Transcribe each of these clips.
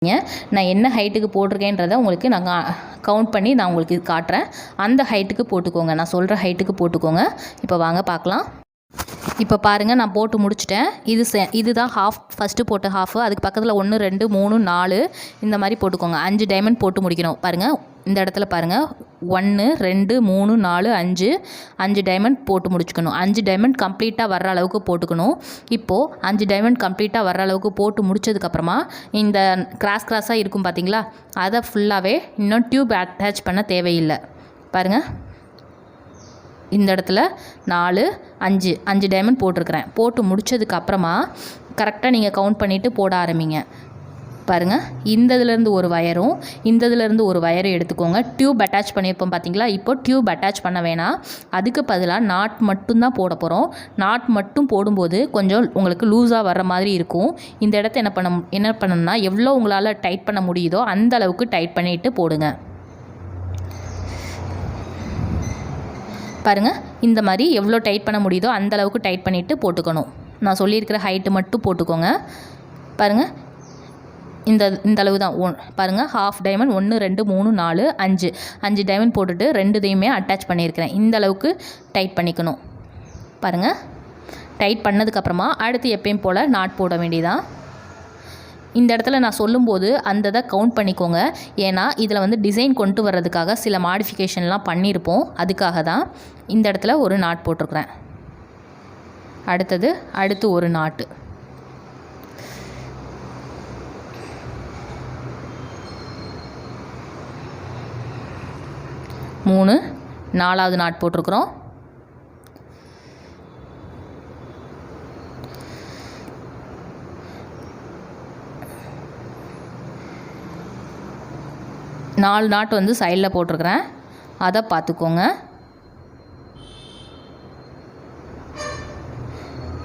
நான் என்ன ஹைட்டுக்கு போட்டிருக்கேன்றதை உங்களுக்கு நான் கவுண்ட் பண்ணி நான் உங்களுக்கு காட்டுறேன். அந்த ஹைட்டுக்கு போட்டுக்கோங்க, நான் சொல்கிற ஹைட்டுக்கு போட்டுக்கோங்க. இப்போ வாங்க பார்க்கலாம். இப்போ பாருங்கள், நான் போட்டு முடிச்சிட்டேன். இதுதான் ஹாஃப், ஃபஸ்ட்டு போட்ட ஹாஃபு. அதுக்கு பக்கத்தில் 1 2 3 4 இந்த மாதிரி போட்டுக்கோங்க. 5 டைமண்ட் போட்டு முடிக்கணும். பாருங்கள், இந்த இடத்துல பாருங்கள், 1 2 3 4 5 டைமண்ட் போட்டு முடிச்சுக்கணும். 5 டைமண்ட் கம்ப்ளீட்டாக வர்ற அளவுக்கு போட்டுக்கணும். இப்போது 5 டைமண்ட் கம்ப்ளீட்டாக வர்ற அளவுக்கு போட்டு முடிச்சதுக்கப்புறமா இந்த கிராஸாக இருக்கும் பார்த்தீங்களா, அதை ஃபுல்லாகவே இன்னும் டியூப் அட்டாச் பண்ண தேவையில்லை. பாருங்கள், இந்த இடத்துல 4 5 டைமண்ட் போட்டிருக்கிறேன். போட்டு முடித்ததுக்கப்புறமா கரெக்டாக நீங்கள் கவுண்ட் பண்ணிவிட்டு போட ஆரம்பிங்க. பாருங்கள், இந்த இதுலேருந்து ஒரு வயரும் இந்த இதுலேருந்து ஒரு வயரும் எடுத்துக்கோங்க. டியூப் அட்டாச் பண்ணியிருப்போம் பார்த்தீங்களா, இப்போ டியூப் அட்டாச் பண்ண வேணாம். அதுக்கு பதிலாக நாட் மட்டும்தான் போட போகிறோம். நாட் மட்டும் போடும்போது கொஞ்சம் உங்களுக்கு லூஸாக வர்ற மாதிரி இருக்கும். இந்த இடத்த என்ன பண்ணணும்னா, எவ்வளோ உங்களால் டைட் பண்ண முடியுதோ அந்த அளவுக்கு டைட் பண்ணிவிட்டு போடுங்க. பாருங்கள், இந்த மாதிரி எவ்வளோ டைட் பண்ண முடியுதோ அந்த அளவுக்கு டைட் பண்ணிவிட்டு போட்டுக்கணும். நான் சொல்லியிருக்கிற ஹைட்டு மட்டும் போட்டுக்கோங்க. பாருங்கள், இந்த அளவு தான். பாருங்கள், ஹாஃப் டைமண்ட் 1 2 3 4 5 டைமண்ட் போட்டுட்டு 2தையுமே அட்டாச் பண்ணியிருக்கிறேன். இந்த அளவுக்கு டைட் பண்ணிக்கணும். பாருங்கள், டைட் பண்ணதுக்கப்புறமா அடுத்து எப்பயும் போல் நாட் போட வேண்டியதான். இந்த இடத்துல நான் சொல்லும்போது அந்த இதை கவுண்ட் பண்ணிக்கோங்க. ஏன்னா இதில் டிசைன் கொண்டு வர்றதுக்காக சில மாடிஃபிகேஷன்லாம் பண்ணியிருப்போம். அதுக்காக தான் இந்த இடத்துல ஒரு நாட் போட்டிருக்கிறேன். அடுத்து ஒரு நாட்டு. மூணு, 4வது நாட் போட்டிருக்கிறோம். நாலு நாட்டு சைடில் போட்டிருக்கிறேன், அதை பார்த்துக்கோங்க.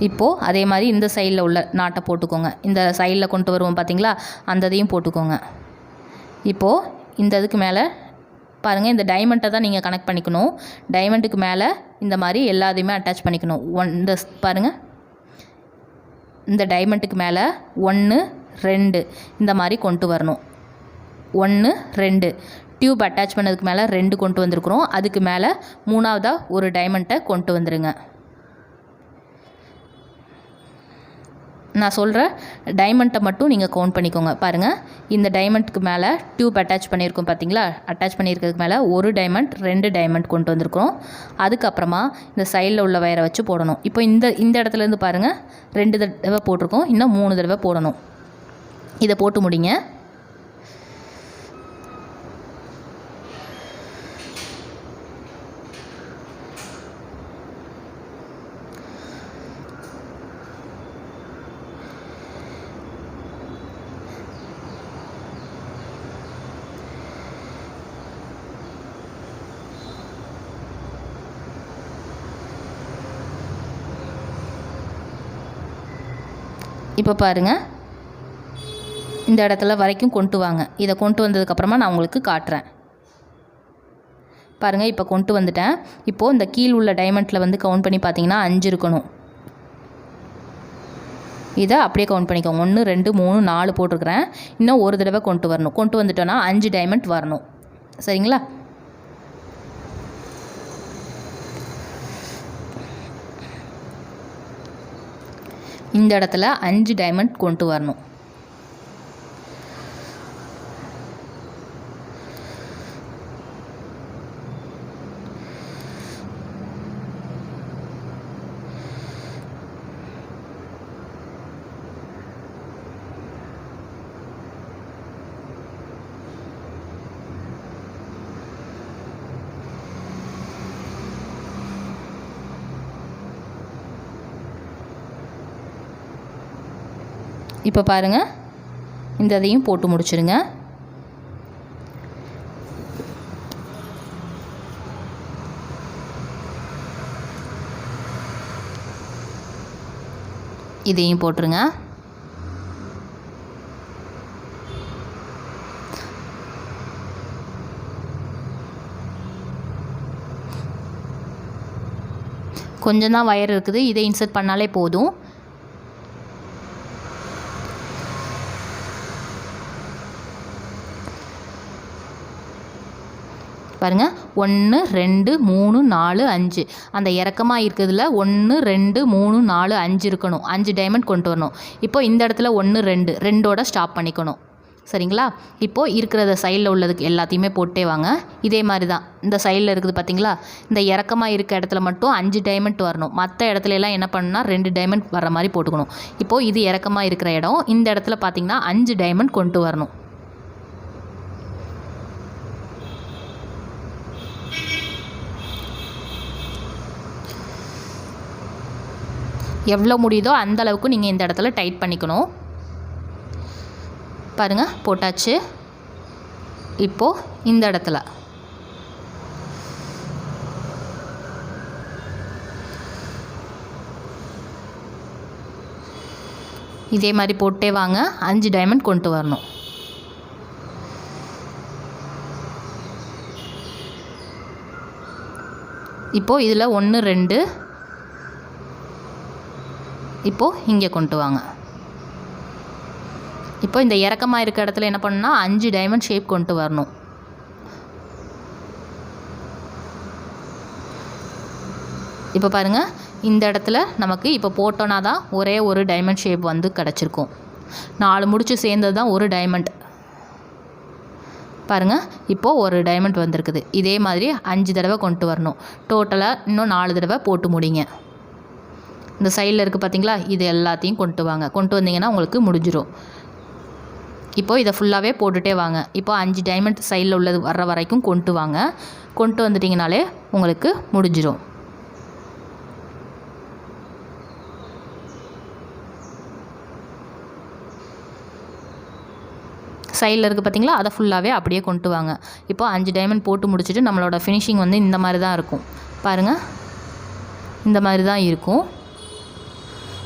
இப்போது அதே மாதிரி இந்த சைடில் உள்ள நாட்டை போட்டுக்கோங்க. இந்த சைடில் கொண்டு வருவோம் பார்த்தீங்களா, அந்த இதையும் போட்டுக்கோங்க. இப்போது இந்த இதுக்கு மேலே பாருங்கள், இந்த டைமண்ட்டை தான் நீங்கள் கனெக்ட் பண்ணிக்கணும். டைமண்ட்டுக்கு மேலே இந்த மாதிரி எல்லாத்தையுமே அட்டாச் பண்ணிக்கணும். இந்த பாருங்கள், இந்த டைமண்ட்டுக்கு மேலே 1 2 இந்த மாதிரி கொண்டு வரணும். 1 2 டியூப் அட்டாச் பண்ணதுக்கு மேலே 2 கொண்டு வந்திருக்கிறோம். அதுக்கு மேலே 3ஆவதாக ஒரு டைமண்ட்டை கொண்டு வந்துடுங்க. நான் சொல்கிற டைமண்ட்டை மட்டும் நீங்கள் கவுண்ட் பண்ணிக்கோங்க. பாருங்கள், இந்த டைமண்ட்டுக்கு மேலே டியூப் அட்டாச் பண்ணியிருக்கோம் பார்த்தீங்களா, அட்டாச் பண்ணியிருக்கிறதுக்கு மேலே 1 டைமண்ட் 2 டைமண்ட் கொண்டு வந்திருக்கிறோம். அதுக்கப்புறமா இந்த சைடில் உள்ள வயரை வச்சு போடணும். இப்போ இந்த இடத்துலேருந்து பாருங்கள், 2 தடவை போட்டிருக்கோம், இன்னும் 3 தடவை போடணும். இதை போட்டு முடிங்க. இப்போ பாருங்கள், இந்த இடத்துல வரைக்கும் கொண்டு வாங்க. இதை கொண்டு வந்ததுக்கப்புறமா நான் உங்களுக்கு காட்டுறேன். பாருங்கள், இப்போ கொண்டு வந்துட்டேன். இப்போது இந்த கீழ் உள்ள டைமண்டில் கவுண்ட் பண்ணி பார்த்தீங்கன்னா 5 இருக்கணும். இதை அப்படியே கவுண்ட் பண்ணிக்கோங்க. 1 2 3 4 போட்டிருக்கிறேன். இன்னும் ஒரு தடவை கொண்டு வரணும். கொண்டு வந்துட்டோன்னா 5 டைமண்ட் வரணும். சரிங்களா? இந்த இடத்துல 5 டைமண்ட் கொண்டு வரணும். இப்போ பாருங்கள், இந்த இதையும் போட்டு முடிச்சிடுங்க. இதையும் போட்டுருங்க. கொஞ்சம் தான் வயர் இருக்குது, இதை இன்சர்ட் பண்ணாலே போதும். பாருங்கள் 1 2 3 4 5 அந்த இறக்கமாக இருக்கிறதுல 1 2 3 4 5 இருக்கணும். 5 டைமண்ட் கொண்டு வரணும். இப்போ இந்த இடத்துல 1 2 2ஓட ஸ்டாப் பண்ணிக்கணும். சரிங்களா? இப்போது இருக்கிறத சைடில் உள்ளதுக்கு எல்லாத்தையுமே போட்டே வாங்க. இதே மாதிரி தான் இந்த சைடில் இருக்குது பார்த்தீங்களா, இந்த இறக்கமாக இருக்க இடத்துல மட்டும் 5 டைமண்ட் வரணும். மற்ற இடத்துல எல்லாம் என்ன பண்ணணும்னா 2 டைமண்ட் வர மாதிரி போட்டுக்கணும். இப்போது இது இறக்கமாக இருக்கிற இடம், இந்த இடத்துல பார்த்திங்கன்னா 5 டைமண்ட் கொண்டு வரணும். எவ்வளோ முடியுதோ அந்த அளவுக்கு நீங்கள் இந்த இடத்துல டைட் பண்ணிக்கணும். பாருங்கள் போட்டாச்சு. இப்போது இந்த இடத்துல இதே மாதிரி போட்டே வாங்க. 5 டைமண்ட் கொண்டு வரணும். இப்போது இதில் 1 2 இப்போது இங்கே கொண்டு வாங்க. இப்போ இந்த இறக்கமாக இருக்க இடத்துல என்ன பண்ணணும்னா 5 டைமண்ட் ஷேப் கொண்டு வரணும். இப்போ பாருங்கள் இந்த இடத்துல நமக்கு இப்போ போட்டோன்னா தான் ஒரே ஒரு டைமண்ட் ஷேப் வந்து கிடச்சிருக்கும். 4 முடிச்சு சேர்ந்தது தான் ஒரு டைமண்ட். பாருங்கள் இப்போது ஒரு டைமண்ட் வந்திருக்குது. இதே மாதிரி 5 தடவை கொண்டு வரணும். டோட்டலாக இன்னும் 4 தடவை போட்டு முடிங்க. இந்த சைடில் இருக்குது பார்த்தீங்களா, இது எல்லாத்தையும் கொண்டு வாங்க. கொண்டு வந்தீங்கன்னா உங்களுக்கு முடிஞ்சிடும். இப்போது இதை ஃபுல்லாகவே போட்டுகிட்டே வாங்க. இப்போ 5 டைமண்ட் சைடில் உள்ளது வர்ற வரைக்கும் கொண்டு வாங்க. கொண்டு வந்துட்டிங்கனாலே உங்களுக்கு முடிஞ்சிடும். சைடில் இருக்குது பார்த்தீங்களா, அதை ஃபுல்லாகவே அப்படியே கொண்டு வாங்க. இப்போ 5 டைமண்ட் போட்டு முடிச்சுட்டு நம்மளோட ஃபினிஷிங் வந்து இந்த மாதிரி தான் இருக்கும். பாருங்கள் இந்த மாதிரி தான் இருக்கும்.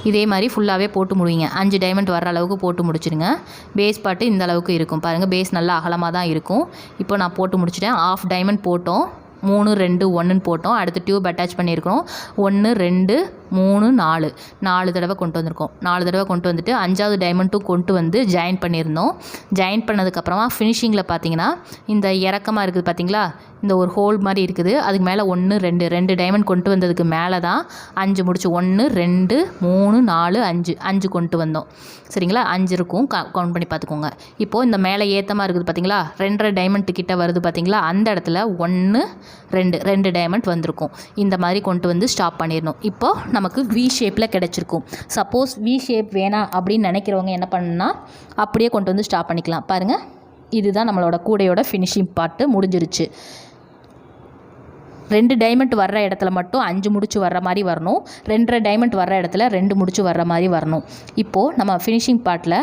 இதே மாதிரி ஃபுல்லாகவே போட்டு முடிங்க. 5 டைமண்ட் வர அளவுக்கு போட்டு முடிச்சிடுங்க. பேஸ் பாட்டு இந்த அளவுக்கு இருக்கும். பாருங்கள் பேஸ் நல்லா அகலமாக தான் இருக்கும். இப்போ நான் போட்டு முடிச்சிட்டேன். 1/2 டைமண்ட் போட்டோம். 3 2 1ன்னு போட்டோம். அடுத்து டியூப் அட்டாச் பண்ணியிருக்கோம். 1 2 3 4 தடவை கொண்டு வந்திருக்கோம். 4 தடவை கொண்டு வந்துட்டு 5வது டைமண்ட்டும் கொண்டு வந்து ஜாயின் பண்ணியிருந்தோம். ஜாயின் பண்ணதுக்கப்புறமா ஃபினிஷிங்கில் பார்த்தீங்கன்னா இந்த இறக்கமாக இருக்குது பார்த்தீங்களா, இந்த ஒரு ஹோல் மாதிரி இருக்குது. அதுக்கு மேலே 1 2 டைமண்ட் கொண்டு வந்ததுக்கு மேலே தான் 5 முடிச்சு 1 2 3 4 5 கொண்டு வந்தோம். சரிங்களா? 5 இருக்கும். கவுண்ட் பண்ணி பார்த்துக்கோங்க. இப்போது இந்த மேலே ஏற்றமாக இருக்குது பார்த்தீங்களா, 2.5 டைமண்ட் கிட்ட வருது பார்த்தீங்களா, அந்த இடத்துல 1 2 டைமண்ட் வந்திருக்கும். இந்த மாதிரி கொண்டு வந்து ஸ்டாப் பண்ணிடணும். இப்போது நமக்கு வி ஷேப்பில் கிடச்சிருக்கும். சப்போஸ் வி ஷேப் வேணாம் அப்படின்னு நினைக்கிறவங்க என்ன பண்ணணும்னா அப்படியே கொண்டு வந்து ஸ்டாப் பண்ணிக்கலாம். பாருங்கள் இதுதான் நம்மளோட கூடையோட ஃபினிஷிங் பார்ட்டு முடிஞ்சிருச்சு. 2 டைமண்ட் வர்ற இடத்துல மட்டும் 5 முடிச்சு வர்ற மாதிரி வரணும். 2.5 டைமண்ட் வர்ற இடத்துல 2 முடிச்சு வர்ற மாதிரி வரணும். இப்போது நம்ம ஃபினிஷிங் பார்ட்டில்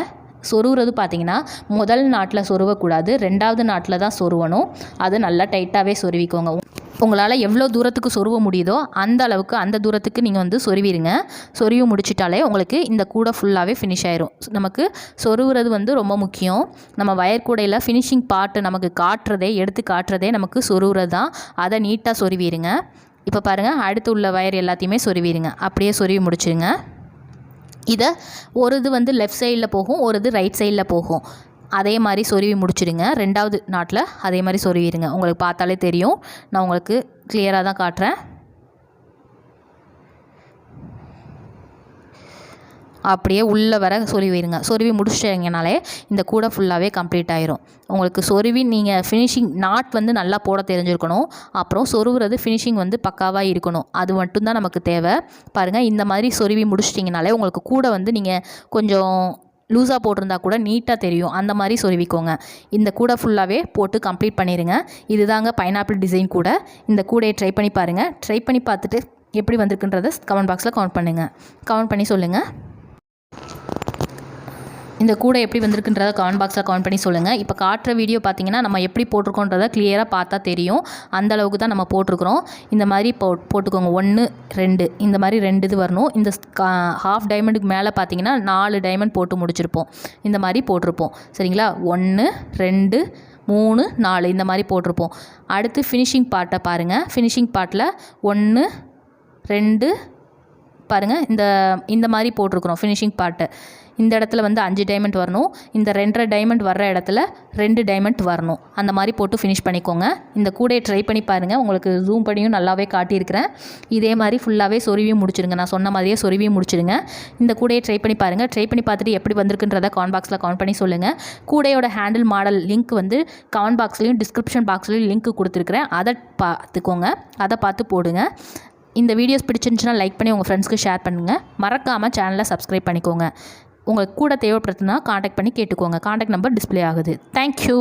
சொருகிறது பார்த்திங்கன்னா முதல் நாட்டில் சொருவக்கூடாது, 2வது நாட்டில் தான் சொருவணும். அது நல்லா டைட்டாகவே சொருவிக்கோங்க. உங்களால் எவ்வளோ தூரத்துக்கு சொருவ முடியுதோ அந்த அளவுக்கு அந்த தூரத்துக்கு நீங்கள் வந்து சொருவிடுங்க. சொருவி முடிச்சிட்டாலே உங்களுக்கு இந்த கூடை ஃபுல்லாகவே ஃபினிஷ் ஆயிரும். நமக்கு சொருகிறது வந்து ரொம்ப முக்கியம். நம்ம வயர் கூடையில் ஃபினிஷிங் பார்ட்டு நமக்கு எடுத்து காட்டுறதே நமக்கு சொருகிறது தான். அதை நீட்டாக சொருவிடுங்க. இப்போ பாருங்கள் அடுத்து உள்ள வயர் எல்லாத்தையுமே சொருவிடுங்க. அப்படியே சொருவி முடிச்சிடுங்க. இதை ஒரு இது வந்து லெஃப்ட் சைடில் போகும், ஒரு இது ரைட் சைடில் போகும். அதே மாதிரி சொருவி முடிச்சிடுங்க. 2வது நாட்டில் அதே மாதிரி சொருவிடுங்க. உங்களுக்கு பார்த்தாலே தெரியும். நான் உங்களுக்கு கிளியராக தான் காட்டுறேன். அப்படியே உள்ளே வர சொருவிடுங்க. சொருவி முடிச்சிட்டிங்கனாலே இந்த கூடை ஃபுல்லாகவே கம்ப்ளீட் ஆயிரும். உங்களுக்கு சொருவி நீங்கள் ஃபினிஷிங் நாட் வந்து நல்லா போட தெரிஞ்சிருக்கணும். அப்புறம் சொருவுறது ஃபினிஷிங் வந்து பக்காவாக இருக்கணும். அது மட்டும்தான் நமக்கு தேவை. பாருங்கள் இந்த மாதிரி சொருவி முடிச்சிட்டிங்கனாலே உங்களுக்கு கூடை வந்து நீங்கள் கொஞ்சம் லூஸாக போட்டிருந்தா கூட நீட்டாக தெரியும். அந்த மாதிரி சொருவிக்கோங்க. இந்த கூடை ஃபுல்லாகவே போட்டு கம்ப்ளீட் பண்ணிடுங்க. இதுதாங்க பைனாப்பிள் டிசைன் கூடை. இந்த கூடையை ட்ரை பண்ணி பாருங்கள். ட்ரை பண்ணி பார்த்துட்டு எப்படி வந்திருக்குன்றதை கமெண்ட் பாக்ஸில் கமெண்ட் பண்ணுங்கள். கமெண்ட் பண்ணி சொல்லுங்கள். இந்த கூடை எப்படி வந்திருக்குன்றதை கமெண்ட் பாக்ஸில் கமெண்ட் பண்ணி சொல்லுங்கள். இப்போ காட்டுற வீடியோ பார்த்தீங்கன்னா நம்ம எப்படி போட்டிருக்கோன்றதை கிளியராக பார்த்தா தெரியும். அந்தளவுக்கு தான் நம்ம போட்டிருக்கிறோம். இந்த மாதிரி போட்டுக்கோங்க. 1 2 இந்த மாதிரி 2 இது வரணும். இந்த 1/2 டைமண்டுக்கு மேலே பார்த்தீங்கன்னா 4 டைமண்ட் போட்டு முடிச்சிருப்போம். இந்த மாதிரி போட்டிருப்போம். சரிங்களா? 1 2 3 4 இந்த மாதிரி போட்டிருப்போம். அடுத்து ஃபினிஷிங் பார்ட்டை பாருங்கள். ஃபினிஷிங் பார்ட்டில் 1 2 பாருங்கள் இந்த மாதிரி போட்டிருக்கிறோம் ஃபினிஷிங் பார்ட்டு. இந்த இடத்துல வந்து 5 டைமண்ட் வரணும், இந்த 2.5 டைமண்ட் வர்ற இடத்துல 2 டைமண்ட் வரணும். அந்த மாதிரி போட்டு ஃபினிஷ் பண்ணிக்கோங்க. இந்த கூடையை ட்ரை பண்ணி பாருங்கள், உங்களுக்கு ஜூம் பண்ணியும் நல்லாவே காட்டியிருக்கிறேன். இதே மாதிரி ஃபுல்லாகவே சொருவியும் முடிச்சிடுங்க, நான் சொன்ன மாதிரியே சொருவியும் முடிச்சிடுங்க. இந்த கூடையை ட்ரை பண்ணி பாருங்கள். ட்ரை பண்ணி பார்த்துட்டு எப்படி வந்திருக்குன்றதை கமெண்ட் பாக்ஸில் கமெண்ட் பண்ணி சொல்லுங்கள். கூடையோட ஹேண்டில் மாடல் லிங்க் வந்து கமெண்ட் பாக்ஸ்லையும் டிஸ்கிரிப்ஷன் பாக்ஸ்லையும் லிங்க் கொடுத்துருக்குறேன், அதை பார்த்துக்கோங்க, அதை பார்த்து போடுங்க. இந்த வீடியோஸ் பிடிச்சிருந்துச்சுன்னா லைக் பண்ணி உங்கள் ஃப்ரெண்ட்ஸ்க்கு ஷேர் பண்ணுங்கள். மறக்காமல் சேனலை சப்ஸ்கிரைப் பண்ணிக்கோங்க. உங்களுக்கு கூட தேவைப்படுதுன்னா காண்டாக்ட் பண்ணி கேட்டுக்கோங்க. காண்டாக்ட் நம்பர் டிஸ்ப்ளே ஆகுது. தேங்க்யூ.